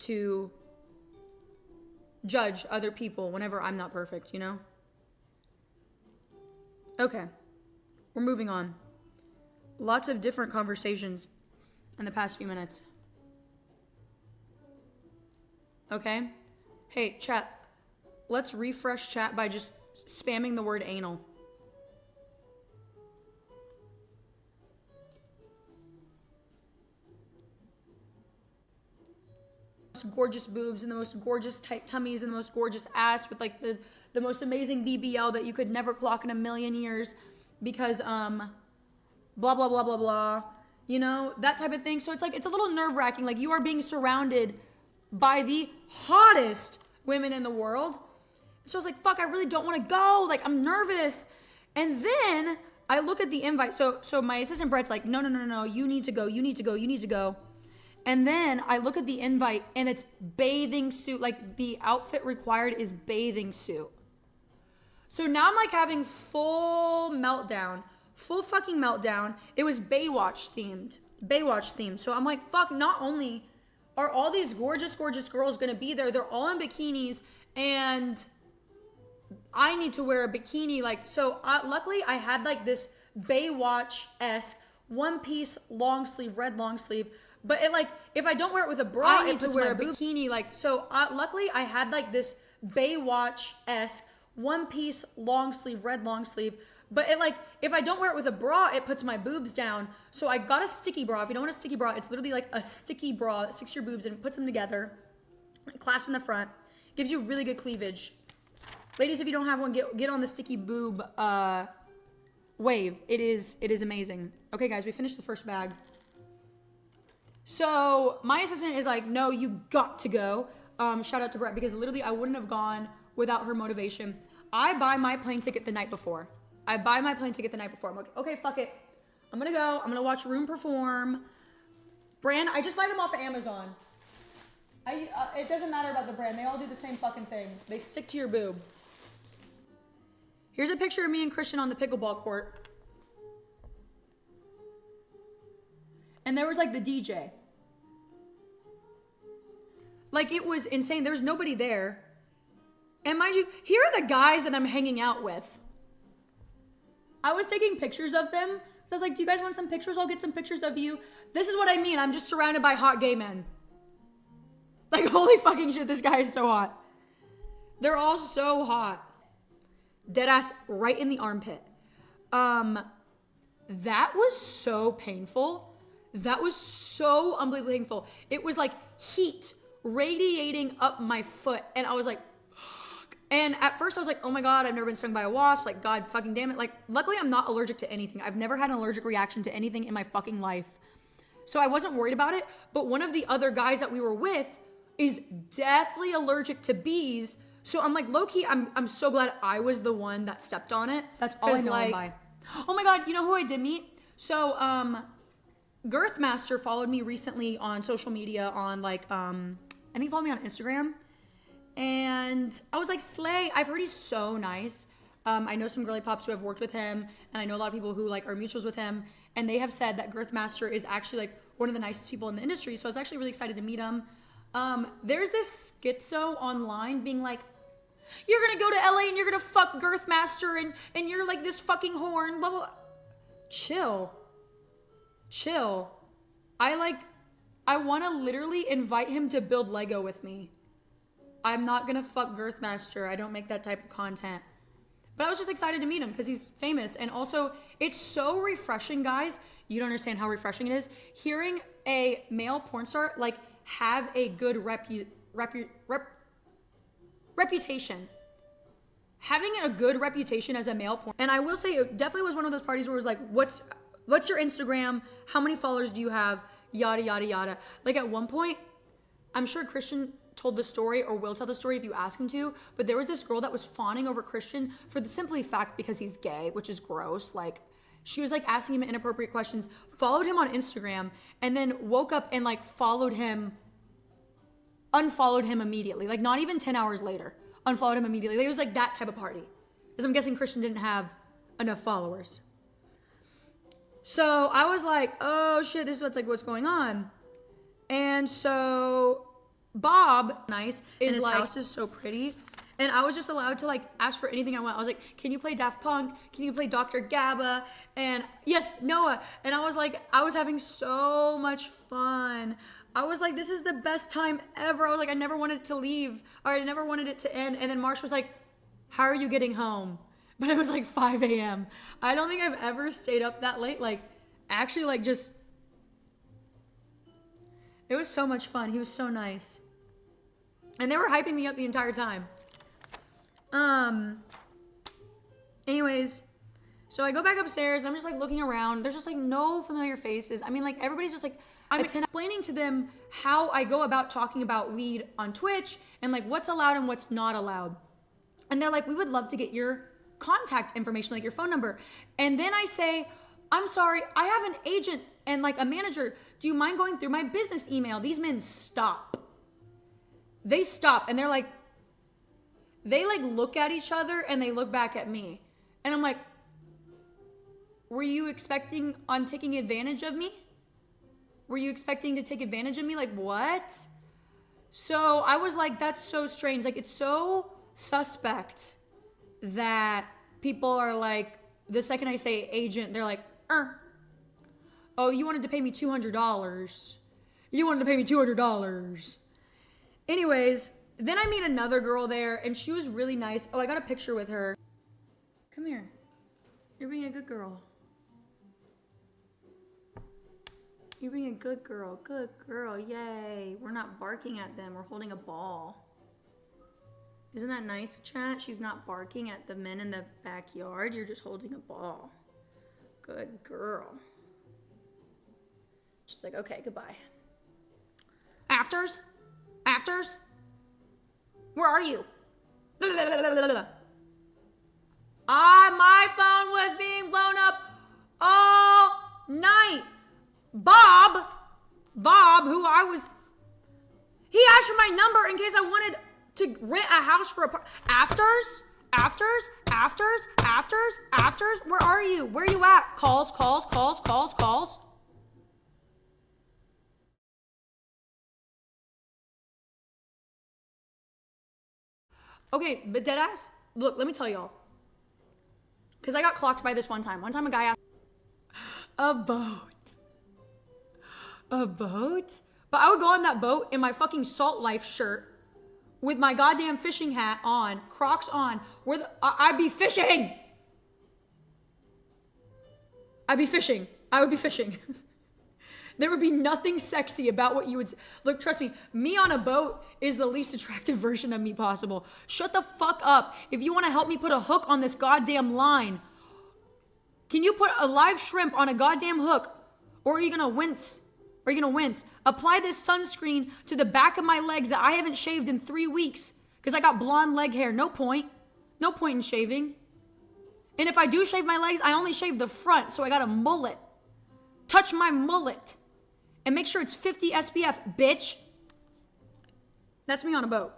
to judge other people whenever I'm not perfect, you know? Okay. We're moving on. Lots of different conversations in the past few minutes. Okay? Hey, chat. Let's refresh chat by just spamming the word anal. Gorgeous boobs and the most gorgeous tight tummies and the most gorgeous ass with like the most amazing BBL that you could never clock in a million years because blah blah blah blah blah, you know, that type of thing. So it's like it's a little nerve-wracking. Like you are being surrounded by the hottest women in the world. So I was like, fuck, I really don't want to go. Like I'm nervous. And then I look at the invite. So my assistant Brett's like, no, you need to go. And then I look at the invite and it's bathing suit. Like the outfit required is bathing suit. So now I'm like having full fucking meltdown. It was Baywatch themed. So I'm like, fuck, not only are all these gorgeous girls gonna be there, they're all in bikinis and I need to wear a bikini. Like, so luckily I had like this Baywatch-esque one piece long sleeve, red long sleeve. But it like, if I don't wear it with a bra, I need to wear a bikini. Like, so luckily I had like this Baywatch-esque one piece long sleeve, red long sleeve. But it like, if I don't wear it with a bra, it puts my boobs down. So I got a sticky bra. If you don't want a sticky bra, it's literally like a sticky bra that sticks your boobs and puts them together. Clasp in the front. Gives you really good cleavage. Ladies, if you don't have one, get on the sticky boob wave. It is amazing. Okay, guys, we finished the first bag. So my assistant is like, no, you got to go. Shout out to Brett because literally I wouldn't have gone without her motivation. I buy my plane ticket the night before. I'm like, okay, fuck it. I'm gonna go. I'm gonna watch Room perform. Brand, I just buy them off of Amazon. It doesn't matter about the brand. They all do the same fucking thing. They stick to your boob. Here's a picture of me and Christian on the pickleball court. And there was like the DJ. Like it was insane. There's nobody there. And mind you, here are the guys that I'm hanging out with. I was taking pictures of them. So I was like, do you guys want some pictures? I'll get some pictures of you. This is what I mean. I'm just surrounded by hot gay men. Like, holy fucking shit, this guy is so hot. They're all so hot. Deadass right in the armpit. That was so painful. That was so unbelievably painful. It was like heat radiating up my foot. And I was like, fuck. And at first I was like, oh my God, I've never been stung by a wasp. Like, God fucking damn it. Like, luckily I'm not allergic to anything. I've never had an allergic reaction to anything in my fucking life. So I wasn't worried about it. But one of the other guys that we were with is deathly allergic to bees. So I'm like, low-key, I'm so glad I was the one that stepped on it. That's all I know him by. Oh my God, you know who I did meet? So, Girthmaster followed me recently on social media on like, I think he followed me on Instagram. And I was like, slay. I've heard he's so nice. I know some girly pops who have worked with him. And I know a lot of people who like are mutuals with him. And they have said that Girthmaster is actually like one of the nicest people in the industry. So I was actually really excited to meet him. There's this schizo online being like, you're gonna go to LA and you're gonna fuck Girthmaster and you're like this fucking horn, blah, blah, blah. Chill. I wanna literally invite him to build Lego with me. I'm not gonna fuck Girthmaster. I don't make that type of content. But I was just excited to meet him because he's famous. And also, it's so refreshing, guys. You don't understand how refreshing it is. Hearing a male porn star, like, have a good reputation. Having a good reputation as a male porn. And I will say, it definitely was one of those parties where it was like, what's your Instagram? How many followers do you have? Yada, yada, yada. Like, at one point, I'm sure Christian told the story or will tell the story if you ask him to, but there was this girl that was fawning over Christian for the simply fact because he's gay, which is gross. Like, she was like asking him inappropriate questions, followed him on Instagram, and then woke up and like unfollowed him immediately. Like, not even 10 hours later, unfollowed him immediately. Like, it was like that type of party. Because I'm guessing Christian didn't have enough followers. So I was like, oh shit, this is what's going on. And so Bob, nice, and his house is so pretty. And I was just allowed to like ask for anything I want. I was like, can you play Daft Punk? Can you play Dr. Gabba? And yes, Noah. And I was like, I was having so much fun. I was like, this is the best time ever. I was like, I never wanted it to leave, or I never wanted it to end. And then Marsh was like, how are you getting home? But it was like 5 a.m. I don't think I've ever stayed up that late. Like, actually, like just, it was so much fun. He was so nice. And they were hyping me up the entire time. Anyways, so I go back upstairs. I'm just like looking around. There's just like no familiar faces. I mean, like everybody's just like, I'm explaining to them how I go about talking about weed on Twitch and like what's allowed and what's not allowed. And they're like, we would love to get your contact information, like your phone number. And then I say, I'm sorry, I have an agent and like a manager. Do you mind going through my business email? These men stop. They stop and they're like, they like look at each other and they look back at me. And I'm like, were you expecting on taking advantage of me? Were you expecting to take advantage of me? Like, what? So I was like, that's so strange. Like, it's so suspect that people are like, the second I say agent, they're like, oh, you wanted to pay me $200. You wanted to pay me $200. Anyways, then I meet another girl there, and she was really nice. Oh, I got a picture with her. Come here. You're being a good girl. You're being a good girl. Good girl. Yay. We're not barking at them. We're holding a ball. Isn't that nice, chat? She's not barking at the men in the backyard. You're just holding a ball. Good girl. She's like, okay, goodbye. Afters? Afters? Where are you? My phone was being blown up all night. Bob, who he asked for my number in case I wanted to rent a house for afters. Where are you? Where are you at? Calls. Okay, but deadass, look, let me tell y'all. Because I got clocked by this one time. One time a guy asked, a boat? But I would go on that boat in my fucking Salt Life shirt with my goddamn fishing hat on, Crocs on, I'd be fishing. I would be fishing. There would be nothing sexy about what you would... Look, trust me, me on a boat is the least attractive version of me possible. Shut the fuck up. If you want to help me put a hook on this goddamn line, can you put a live shrimp on a goddamn hook? Or are you going to wince? Apply this sunscreen to the back of my legs that I haven't shaved in 3 weeks because I got blonde leg hair. No point in shaving. And if I do shave my legs, I only shave the front, so I got a mullet. Touch my mullet. And make sure it's 50 SPF, bitch. That's me on a boat.